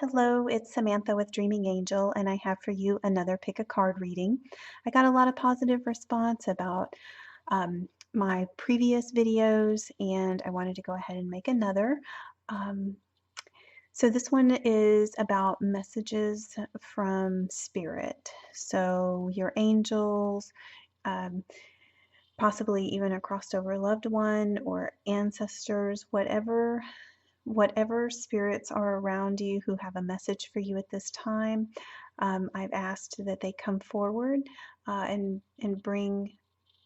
Hello, it's Samantha with Dreaming Angel, and I have for you another pick a card reading. I got a lot of positive response about my previous videos, and I wanted to go ahead and make another. Um, so this one is about messages from Spirit. So your angels, um, possibly even a crossed over loved one or ancestors, whatever spirits are around you who have a message for you at this time. I've asked that they come forward and bring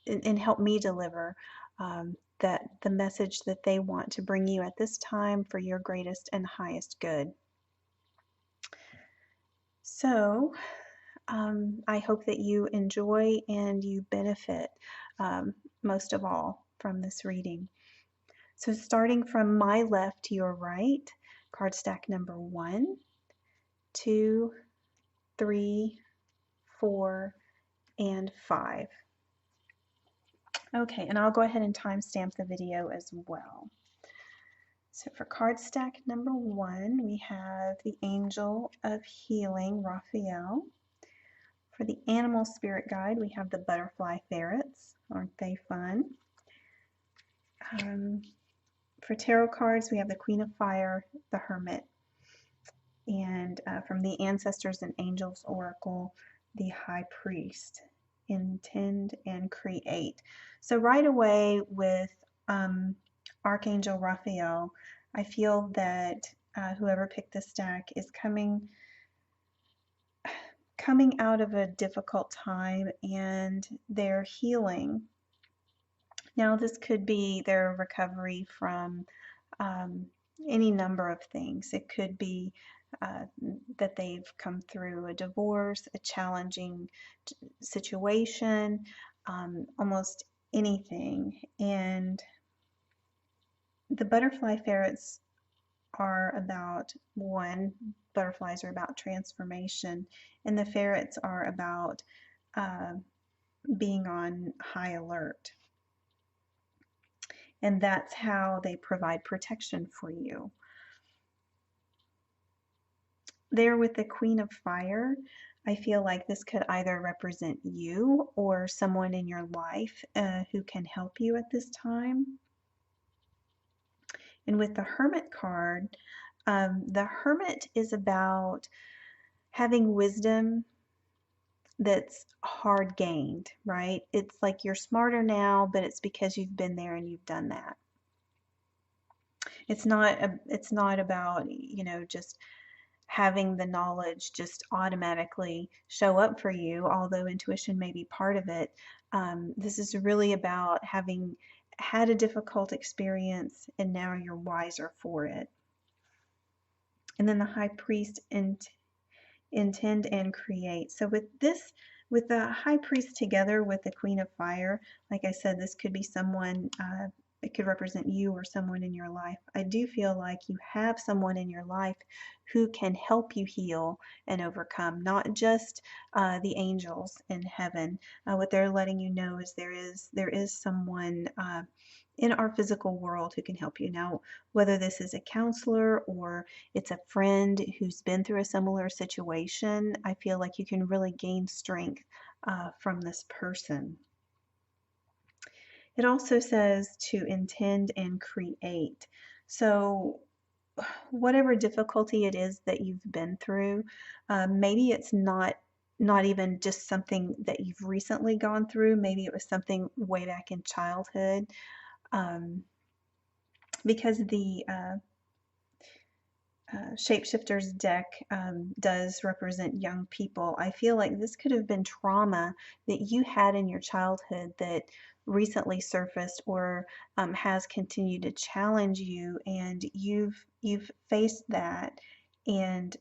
and help me deliver that the message that they want to bring you at this time for your greatest and highest good. So I hope that you enjoy and you benefit most of all from this reading. So starting from my left to your right, card stack number 1, 2, 3, 4, and 5. Okay, and I'll go ahead and timestamp the video as well. So for card stack number 1, we have the Angel of Healing, Raphael. For the Animal Spirit Guide, we have the Butterfly Ferrets. Aren't they fun? For Tarot cards, we have the Queen of Fire, the Hermit. And from the Ancestors and Angels Oracle, the High Priest. Intend and create. So right away with Archangel Raphael, I feel that whoever picked this deck is coming out of a difficult time and they're healing. Now this could be their recovery from any number of things. It could be that they've come through a divorce, a challenging situation, almost anything. And the butterfly ferrets are about butterflies are about transformation, and the ferrets are about being on high alert. And that's how they provide protection for you. There with the Queen of Fire, I feel like this could either represent you or someone in your life who can help you at this time. And with the Hermit card, the Hermit is about having wisdom that's hard gained, right? It's like you're smarter now, but it's because you've been there and you've done that. It's not about, just having the knowledge just automatically show up for you, although intuition may be part of it. This is really about having had a difficult experience and now you're wiser for it. And then the High Priest, intend and create. So with the High Priest together with the Queen of Fire, like I said, this could be someone, it could represent you or someone in your life. I do feel like you have someone in your life who can help you heal and overcome, not just the angels in heaven. What they're letting you know is there is someone in our physical world who can help you. Now, whether this is a counselor or it's a friend who's been through a similar situation, I feel like you can really gain strength from this person. It also says to intend and create. So whatever difficulty it is that you've been through, maybe it's not even just something that you've recently gone through. Maybe it was something way back in childhood. Because the Shapeshifter's deck does represent young people, I feel like this could have been trauma that you had in your childhood that recently surfaced or has continued to challenge you, and you've faced that and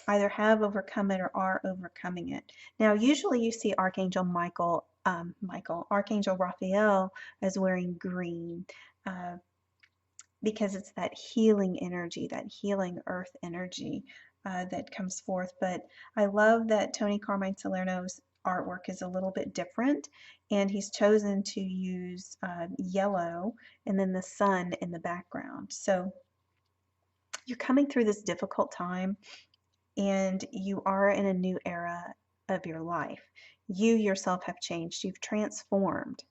either have overcome it or are overcoming it. Now, usually you see Archangel Archangel Raphael as wearing green. Because it's that healing energy, that healing earth energy that comes forth. But I love that Tony Carmine Salerno's artwork is a little bit different, and he's chosen to use yellow and then the sun in the background. So you're coming through this difficult time, and you are in a new era of your life. You yourself have changed, you've transformed,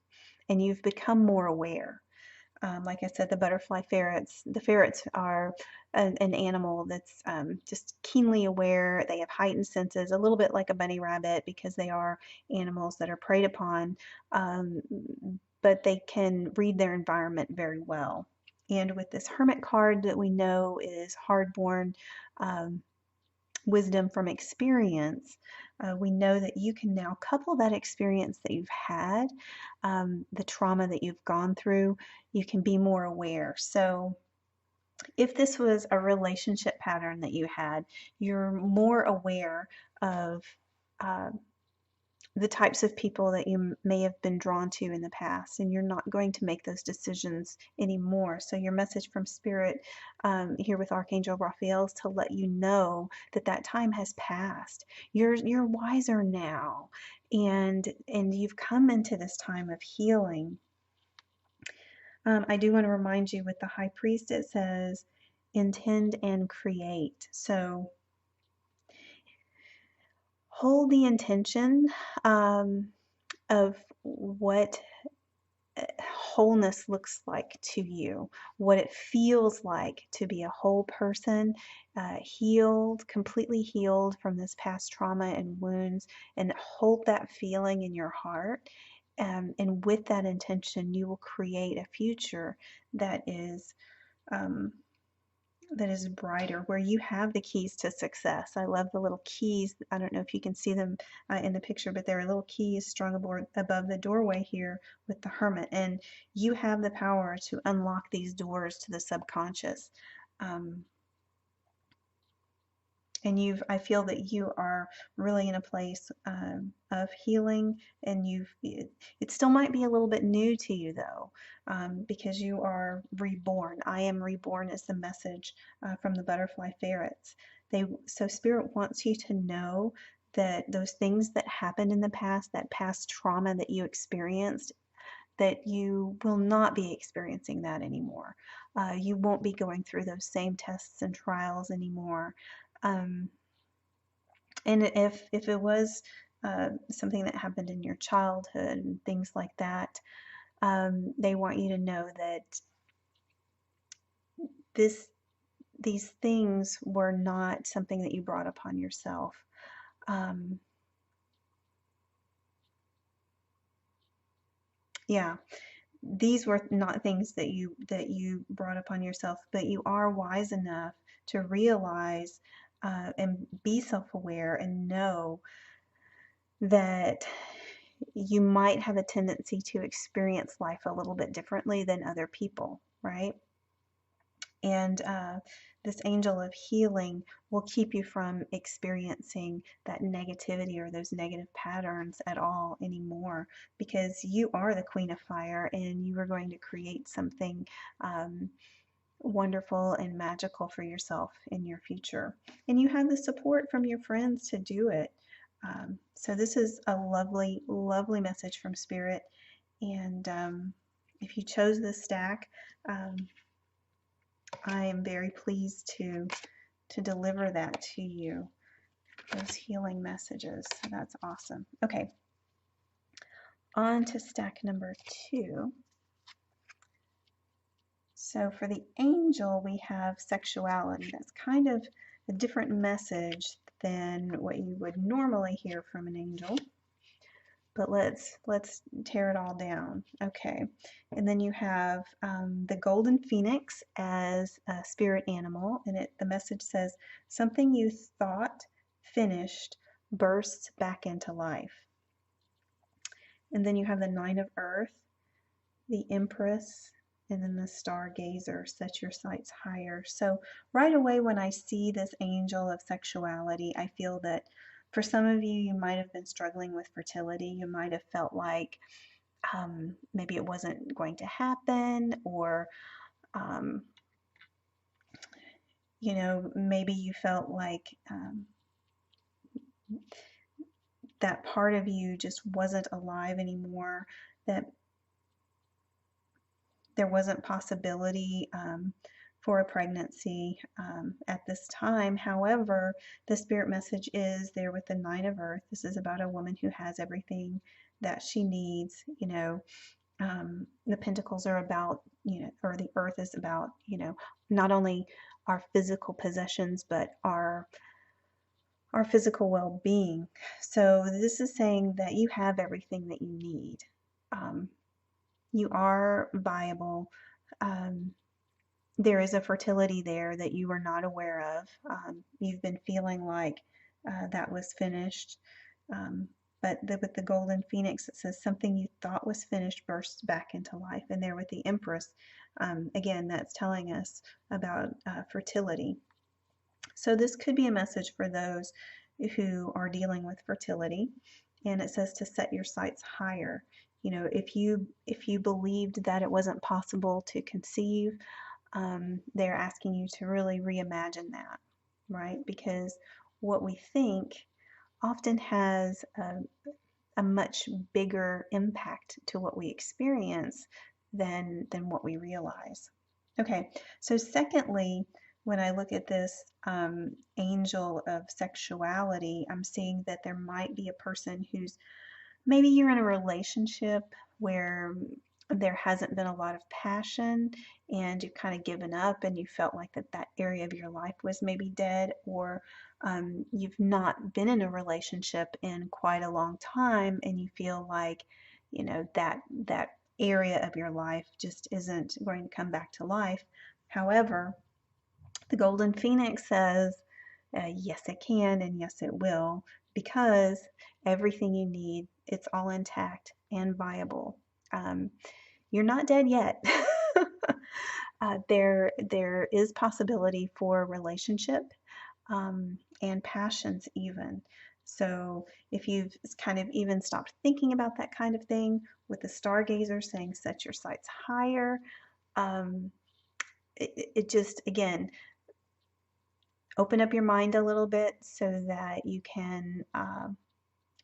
and you've become more aware. Like I said, the ferrets are an animal that's just keenly aware. They have heightened senses, a little bit like a bunny rabbit, because they are animals that are preyed upon, um, but they can read their environment very well. And with this hermit card that we know is hard-born um, wisdom from experience, we know that you can now couple that experience that you've had, the trauma that you've gone through, you can be more aware. So if this was a relationship pattern that you had, you're more aware of uh, the types of people that you may have been drawn to in the past, and you're not going to make those decisions anymore. So your message from Spirit here with Archangel Raphael is to let you know that that time has passed. You're wiser now, and you've come into this time of healing. I do want to remind you with the High Priest, it says intend and create. So hold the intention of what wholeness looks like to you, what it feels like to be a whole person, healed, completely healed from this past trauma and wounds, and hold that feeling in your heart. And with that intention, you will create a future that is um, brighter, where you have the keys to success. I love the little keys. I don't know if you can see them in the picture, but there are little keys strung above the doorway here with the hermit, and you have the power to unlock these doors to the subconscious. Um, and I feel that you are really in a place of healing, and it still might be a little bit new to you though, because you are reborn. I am reborn is the message from the butterfly ferrets. So Spirit wants you to know that those things that happened in the past, that past trauma that you experienced, that you will not be experiencing that anymore. You won't be going through those same tests and trials anymore. Um, and if it was something that happened in your childhood and things like that, they want you to know that this these things were not something that you brought upon yourself. Um, yeah, these were not things that you brought upon yourself, but you are wise enough to realize and be self-aware and know that you might have a tendency to experience life a little bit differently than other people, right? And this angel of healing will keep you from experiencing that negativity or those negative patterns at all anymore, because you are the queen of fire, and you are going to create something wonderful and magical for yourself in your future. And you have the support from your friends to do it. So this is a lovely, lovely message from Spirit. And if you chose this stack, um, I am very pleased to deliver that to you, those healing messages. So that's awesome. Okay, on to stack number 2. So for the angel, we have sexuality. That's kind of a different message than what you would normally hear from an angel. But let's tear it all down. Okay, and then you have the golden phoenix as a spirit animal, and the message says something you thought finished bursts back into life. And then you have the nine of earth, the empress, and then the stargazer. Set your sights higher. So right away when I see this angel of sexuality, I feel that for some of you, you might have been struggling with fertility. You might have felt like maybe it wasn't going to happen, or um, maybe you felt like that part of you just wasn't alive anymore, that there wasn't possibility for a pregnancy at this time. However, the spirit message is there with the Nine of Earth. This is about a woman who has everything that she needs. The pentacles are about, or the earth is about, not only our physical possessions, but our physical well-being. So this is saying that you have everything that you need. You are viable. There is a fertility there that you are not aware of. You've been feeling like that was finished. But with the golden phoenix, it says something you thought was finished bursts back into life. And there with the empress, again, that's telling us about fertility. So this could be a message for those who are dealing with fertility. And it says to set your sights higher. If you believed that it wasn't possible to conceive, they're asking you to really reimagine that, right? Because what we think often has a much bigger impact to what we experience than what we realize. Okay, so secondly, when I look at this angel of sexuality, I'm seeing that there might be a person who's, maybe you're in a relationship where there hasn't been a lot of passion and you've kind of given up and you felt like that area of your life was maybe dead, or you've not been in a relationship in quite a long time and you feel like, that area of your life just isn't going to come back to life. However, the golden phoenix says, yes, it can, and yes, it will, because everything you need, it's all intact and viable. You're not dead yet. There is possibility for relationship and passions even. So if you've kind of even stopped thinking about that kind of thing, with the stargazer saying set your sights higher, it just, again, open up your mind a little bit so that you can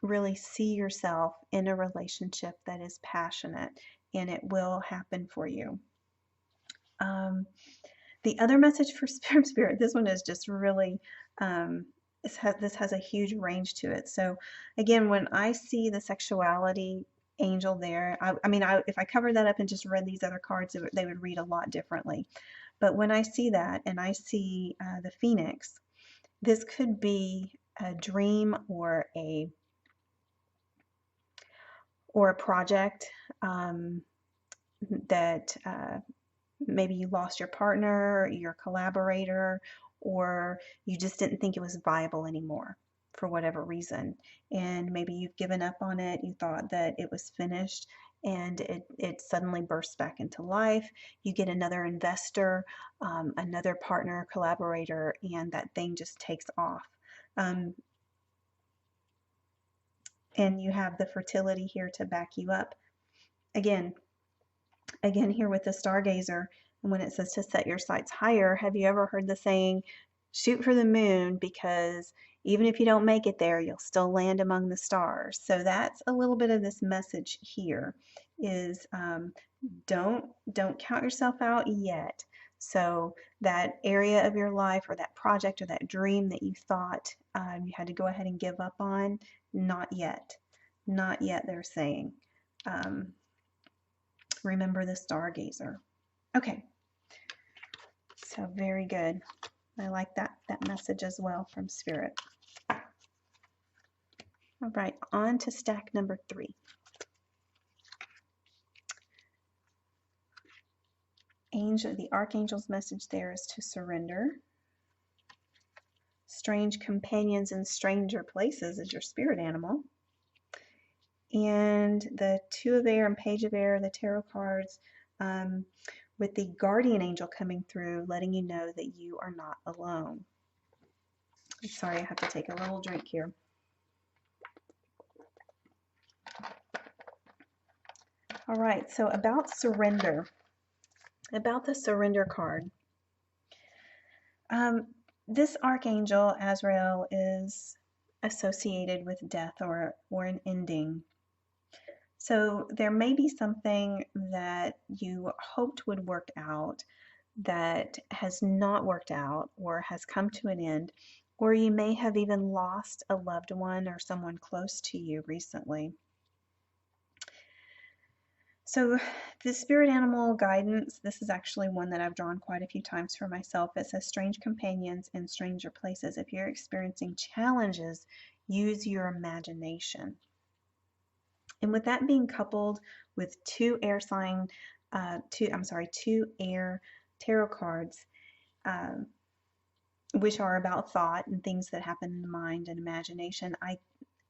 really see yourself in a relationship that is passionate, and it will happen for you. The other message for Spirit, this one is just really, this has a huge range to it. So again, when I see the sexuality angel there, if I covered that up and just read these other cards, they would read a lot differently. But when I see that and I see the phoenix, this could be a dream or a project that maybe you lost your partner, your collaborator, or you just didn't think it was viable anymore for whatever reason. And maybe you've given up on it. You thought that it was finished, and it suddenly bursts back into life. You get another investor, another partner, collaborator, and that thing just takes off. And you have the fertility here to back you up. Again here with the stargazer, and when it says to set your sights higher, have you ever heard the saying, shoot for the moon, because even if you don't make it there, you'll still land among the stars? So that's a little bit of this message here, is don't count yourself out yet. So that area of your life, or that project, or that dream that you thought you had to go ahead and give up on, not yet. Not yet, they're saying. Remember the stargazer. Okay, so very good. I like that message as well from Spirit. All right, on to stack number 3. The archangel's message there is to surrender. Strange companions in stranger places is your spirit animal. And the Two of Air and Page of Air, the tarot cards, with the guardian angel coming through, letting you know that you are not alone. Sorry, I have to take a little drink here. All right, so about surrender, about the surrender card. This archangel, Azrael, is associated with death or an ending. So there may be something that you hoped would work out, that has not worked out or has come to an end, or you may have even lost a loved one or someone close to you recently. So the spirit animal guidance, this is actually one that I've drawn quite a few times for myself. It says strange companions in stranger places. If you're experiencing challenges, use your imagination. And with that being coupled with two air tarot cards, um, which are about thought and things that happen in the mind and imagination,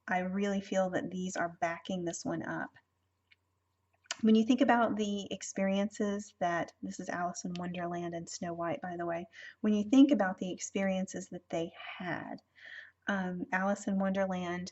I really feel that these are backing this one up. When you think about the experiences that, this is Alice in Wonderland and Snow White, by the way, when you think about the experiences that they had, Alice in Wonderland,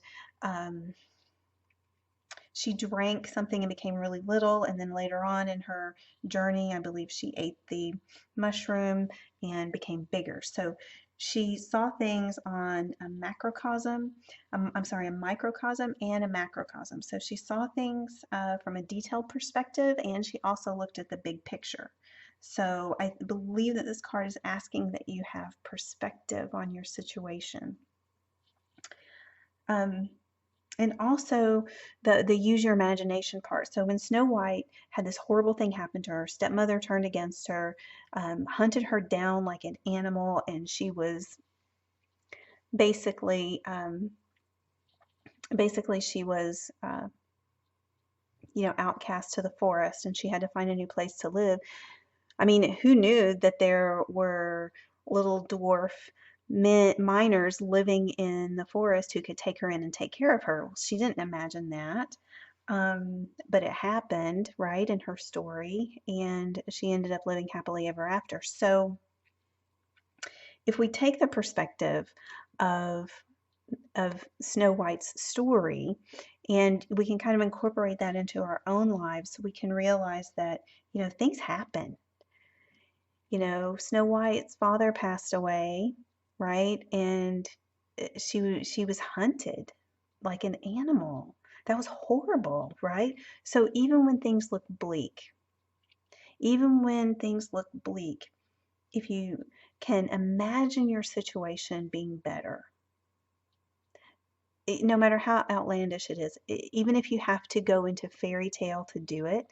she drank something and became really little, and then later on in her journey, I believe she ate the mushroom and became bigger. So she saw things on a macrocosm, a microcosm and a macrocosm. So she saw things from a detailed perspective, and she also looked at the big picture. So I believe that this card is asking that you have perspective on your situation. And also the use your imagination part. So when Snow White had this horrible thing happen to her, stepmother turned against her, hunted her down like an animal, and she was basically she was outcast to the forest, and she had to find a new place to live. I mean, who knew that there were little dwarf miners living in the forest who could take her in and take care of her? Well, she didn't imagine that. But it happened, right, in her story, and she ended up living happily ever after. So if we take the perspective of Snow White's story, and we can kind of incorporate that into our own lives, we can realize that, things happen. Snow White's father passed away, right? And she was hunted like an animal. That was horrible, right? So even when things look bleak, if you can imagine your situation being better, no matter how outlandish it is, even if you have to go into fairy tale to do it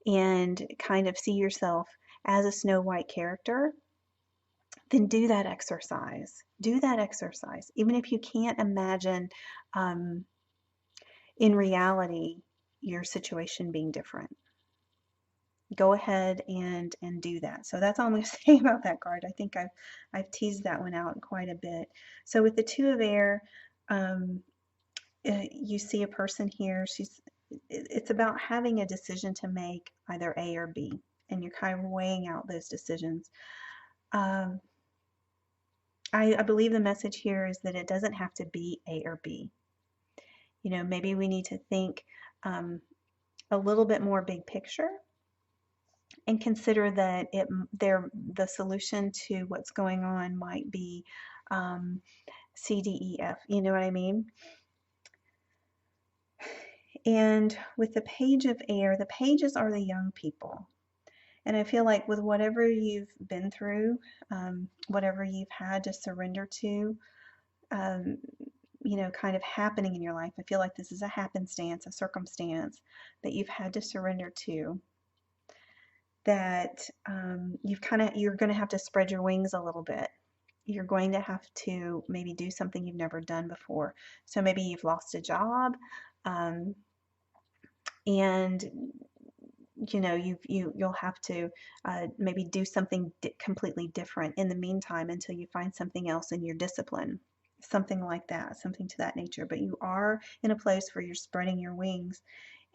and kind of see yourself as a Snow White character, then do that exercise. Do that exercise. Even if you can't imagine um, in reality your situation being different. Go ahead and do that. So that's all I'm going to say about that card. I think I've teased that one out quite a bit. So with the Two of Air, you see a person here. It's about having a decision to make, either A or B, and you're kind of weighing out those decisions. Um, I believe the message here is that it doesn't have to be A or B. Maybe we need to think a little bit more big picture and consider that the solution to what's going on might be C, D, E, F. You know what I mean? And with the Page of Air, the pages are the young people. And I feel like with whatever you've been through, whatever you've had to surrender to, kind of happening in your life, I feel like this is a happenstance, a circumstance that you've had to surrender to, that you're going to have to spread your wings a little bit. You're going to have to maybe do something you've never done before. So maybe you've lost a job, and you'll have to maybe do something completely different in the meantime until you find something else in your discipline, something like that, something to that nature. But you are in a place where you're spreading your wings,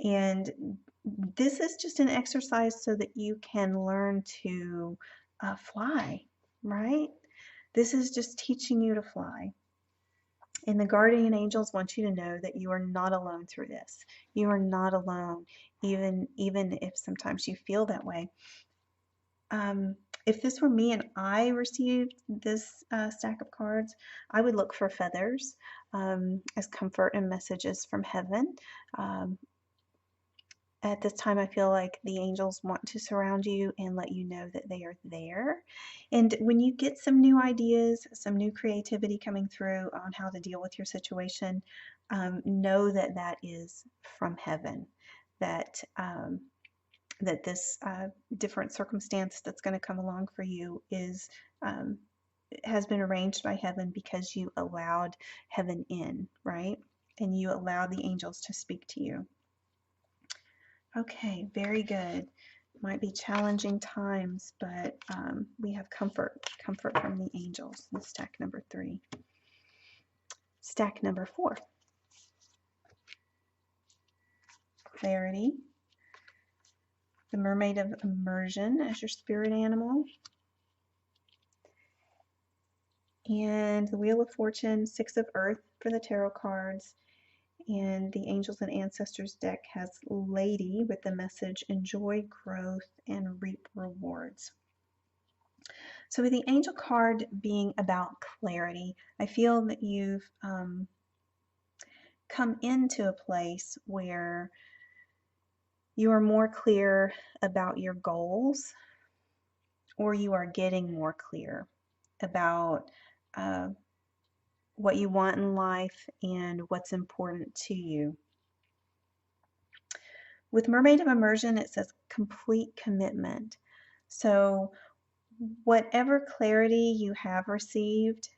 and this is just an exercise so that you can learn to fly, right? This is just teaching you to fly. And the guardian angels want you to know that you are not alone through this. You are not alone, even if sometimes you feel that way. If this were me and I received this stack of cards, I would look for feathers as comfort and messages from heaven. At this time, I feel like the angels want to surround you and let you know that they are there. And when you get some new ideas, some new creativity coming through on how to deal with your situation, know that that is from heaven. That that this different circumstance that's going to come along for you is um, has been arranged by heaven because you allowed heaven in, right? And you allowed the angels to speak to you. Okay, very good. Might be challenging times, but we have comfort from the angels in stack number 3. Stack number 4, clarity. The mermaid of immersion as your spirit animal. And the wheel of fortune, 6 of earth for the tarot cards. And the angels and ancestors deck has lady with the message enjoy growth and reap rewards. So with the angel card being about clarity, I feel that you've come into a place where you are more clear about your goals, or you are getting more clear about what you want in life and what's important to you. With Mermaid of Immersion, it says complete commitment. So whatever clarity you have received,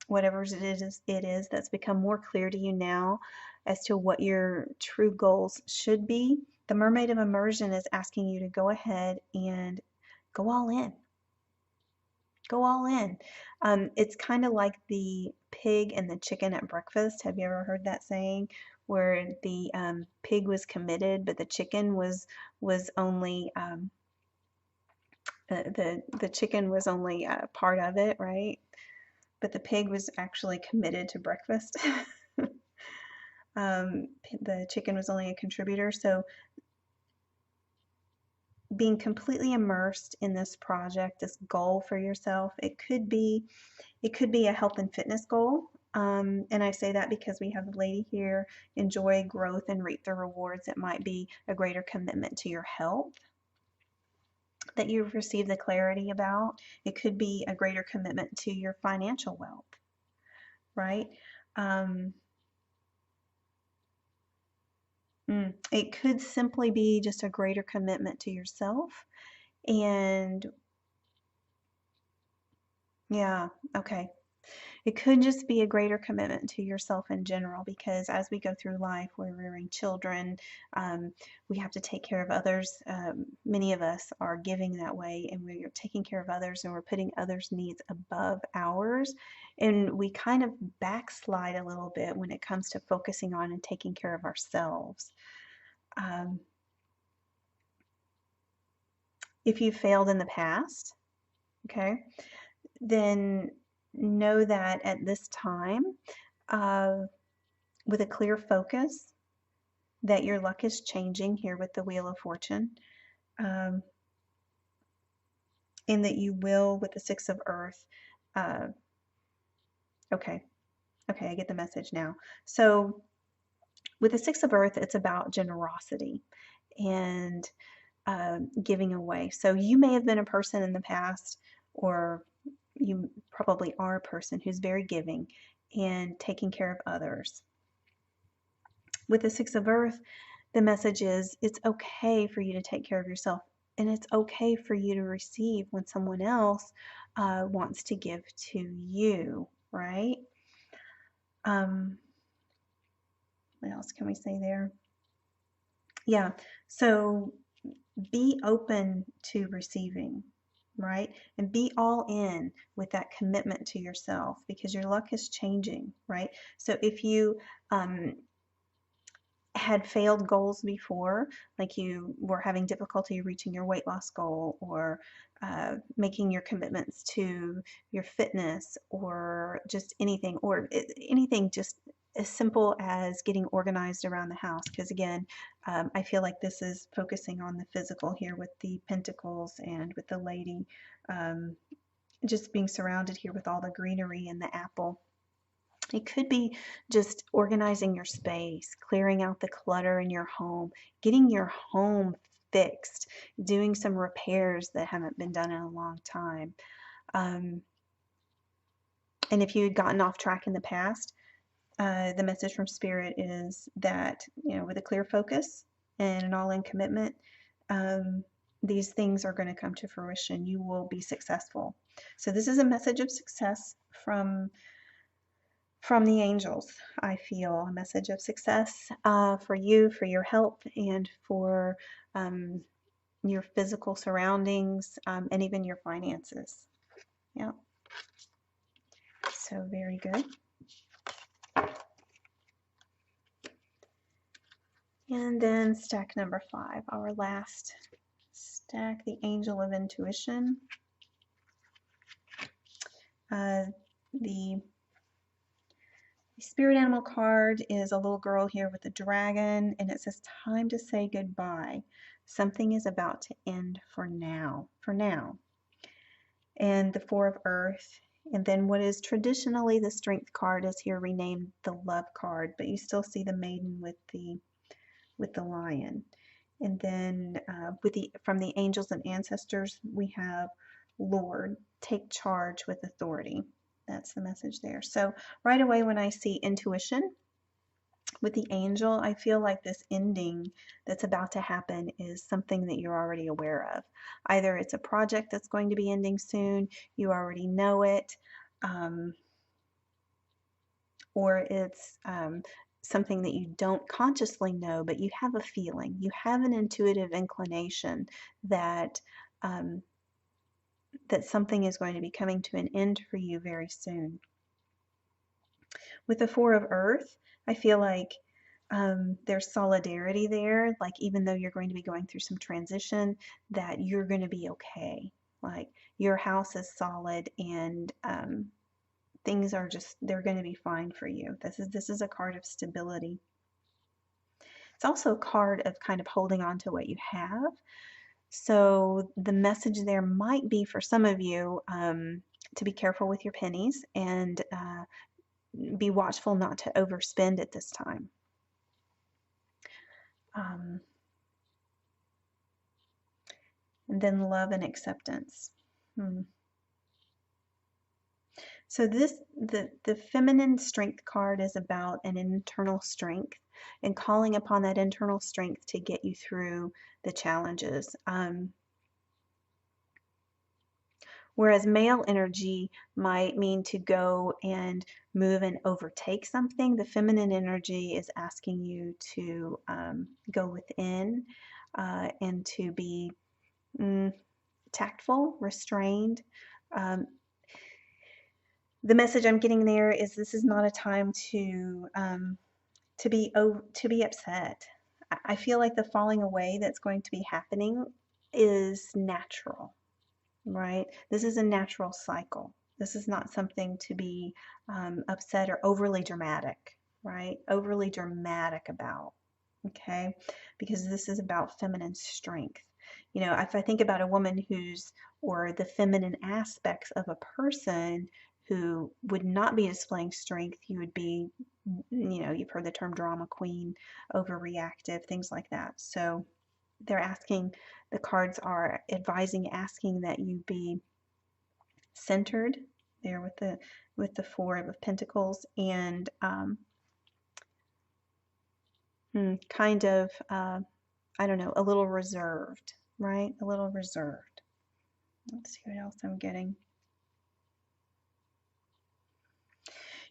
whatever it is that's become more clear to you now as to what your true goals should be, the Mermaid of Immersion is asking you to go ahead and go all in. Go all in. It's kind of like the pig and the chicken at breakfast. Have you ever heard that saying? Where the pig was committed, but the chicken was only the chicken was only part of it, right? But the pig was actually committed to breakfast. The chicken was only a contributor. So being completely immersed in this project, this goal for yourself, it could be a health and fitness goal. And I say that because we have a lady here, enjoy growth and reap the rewards. It might be a greater commitment to your health that you've received the clarity about. It could be a greater commitment to your financial wealth, right? It could simply be just a greater commitment to yourself. And yeah, okay. It could just be a greater commitment to yourself in general, because as we go through life, we're rearing children, we have to take care of others. Many of us are giving that way, and we're taking care of others, and we're putting others' needs above ours. And we kind of backslide a little bit when it comes to focusing on and taking care of ourselves. If you failed in the past, okay, then know that at this time, with a clear focus, that your luck is changing here with the Wheel of Fortune, and that you will with the Six of Earth. Okay, I get the message now. So with the Six of Earth, it's about generosity and giving away. So you may have been a person in the past, or you probably are a person who's very giving and taking care of others. With the Six of Earth, the message is it's okay for you to take care of yourself, and it's okay for you to receive when someone else wants to give to you, right? What else can we say there? Yeah, so be open to receiving, right? And be all in with that commitment to yourself, because your luck is changing, right? So if you had failed goals before, like you were having difficulty reaching your weight loss goal, or making your commitments to your fitness, or just anything, or anything just as simple as getting organized around the house. Because again, I feel like this is focusing on the physical here with the pentacles and with the lady, just being surrounded here with all the greenery and the apple. It could be just organizing your space, clearing out the clutter in your home, getting your home fixed, doing some repairs that haven't been done in a long time. Um, and if you had gotten off track in the past, the message from Spirit is that, with a clear focus and an all in commitment, um, these things are going to come to fruition. You will be successful. So, this is a message of success from the angels. I feel a message of success for you, for your health, and for um, your physical surroundings, and even your finances. Yeah. So, very good. And then stack number 5, our last stack, the Angel of Intuition. The spirit animal card is a little girl here with a dragon, and it says, time to say goodbye. Something is about to end for now. For now. And the Four of Earth. And then what is traditionally the Strength card is here renamed the Love card, but you still see the maiden with the lion. And then from the angels and ancestors, we have Lord, take charge with authority. That's the message there. So right away when I see intuition with the angel, I feel like this ending that's about to happen is something that you're already aware of. Either it's a project that's going to be ending soon, you already know it, or it's something that you don't consciously know, but you have a feeling, you have an intuitive inclination that that something is going to be coming to an end for you very soon. With the Four of Earth, I feel like there's solidarity there, like even though you're going to be going through some transition, that you're going to be okay. Like your house is solid, and things are they're going to be fine for you. This is a card of stability. It's also a card of kind of holding on to what you have. So the message there might be for some of you to be careful with your pennies and be watchful not to overspend at this time. And then love and acceptance. So the feminine strength card is about an internal strength and calling upon that internal strength to get you through the challenges. Whereas male energy might mean to go and move and overtake something, the feminine energy is asking you to go within and to be tactful, restrained. The message I'm getting there is this is not a time to be upset. I feel like the falling away that's going to be happening is natural, right? This is a natural cycle. This is not something to be upset or overly dramatic, right? Overly dramatic about, okay? Because this is about feminine strength. If I think about a woman or the feminine aspects of a person who would not be displaying strength, you would be, you've heard the term drama queen, overreactive, things like that. So they're asking, the cards are asking that you be centered there with the Four of Pentacles, and kind of I don't know, a little reserved, right? A little reserved. Let's see what else I'm getting.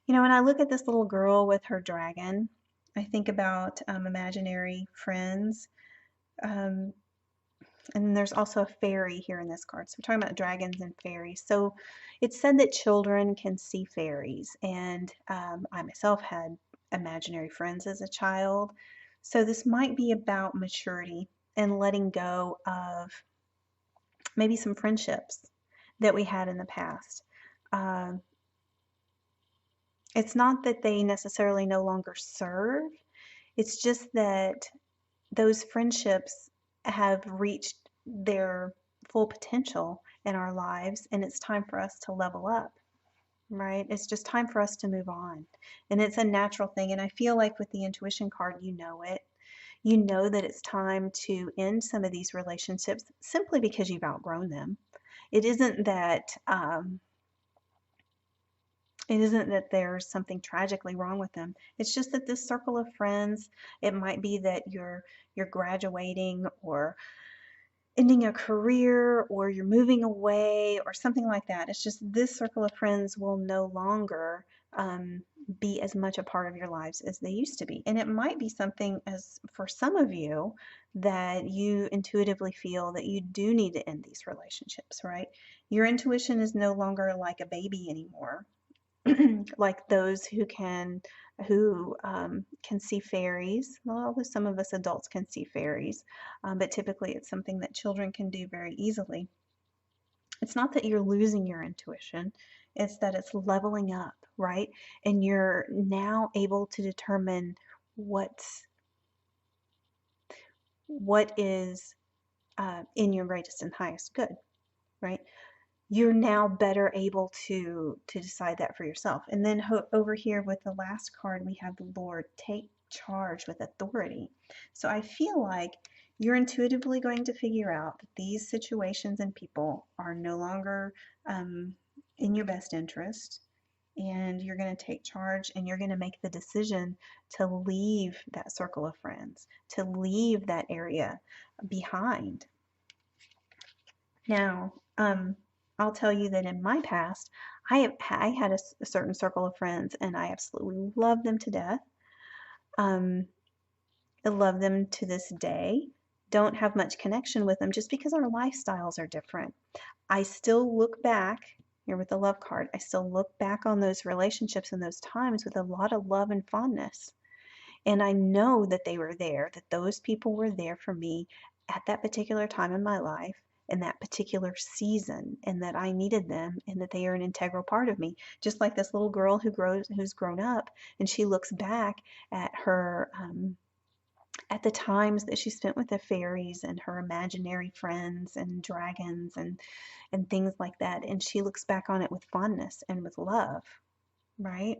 When I look at this little girl with her dragon, I think about imaginary friends. And there's also a fairy here in this card. So we're talking about dragons and fairies. So it's said that children can see fairies. And I myself had imaginary friends as a child. So this might be about maturity and letting go of maybe some friendships that we had in the past. It's not that they necessarily no longer serve. It's just that those friendships have reached their full potential in our lives, and it's time for us to level up. right? It's just time for us to move on. And it's a natural thing. And I feel like with the intuition card, you know it. You know that it's time to end some of these relationships simply because you've outgrown them. It isn't that there's something tragically wrong with them. It's just that this circle of friends, it might be that you're graduating or ending a career or you're moving away or something like that. It's just this circle of friends will no longer be as much a part of your lives as they used to be. And it might be something, as for some of you, that you intuitively feel that you do need to end these relationships, right? Your intuition is no longer like a baby anymore. Like those who can see fairies. Well, although some of us adults can see fairies, but typically it's something that children can do very easily. It's not that you're losing your intuition, it's that it's leveling up, right? And you're now able to determine what is in your greatest and highest good, right? You're now better able to decide that for yourself. And then over here with the last card, we have the Lord, take charge with authority. So I feel like you're intuitively going to figure out that these situations and people are no longer um, in your best interest. And you're going to take charge and you're going to make the decision to leave that circle of friends, to leave that area behind. Now, I'll tell you that in my past, I had a certain circle of friends, and I absolutely loved them to death. Um, I love them to this day. Don't have much connection with them just because our lifestyles are different. I still look back here with the love card. I still look back on those relationships and those times with a lot of love and fondness. And I know that they were there, that those people were there for me at that particular time in my life, in that particular season, and that I needed them and that they are an integral part of me. Just like this little girl who's grown up and she looks back at her at the times that she spent with the fairies and her imaginary friends and dragons and things like that, and she looks back on it with fondness and with love, right?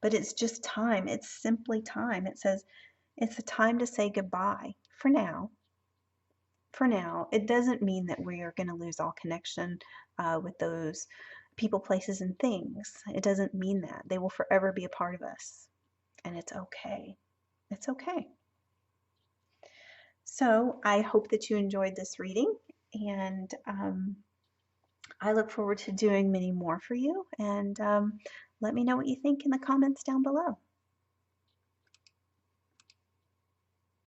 But it's just time. It's simply time. It says it's a time to say goodbye for now. For now, it doesn't mean that we are going to lose all connection with those people, places, and things. It doesn't mean that. They will forever be a part of us. And it's okay. It's okay. So I hope that you enjoyed this reading. And I look forward to doing many more for you. And let me know what you think in the comments down below.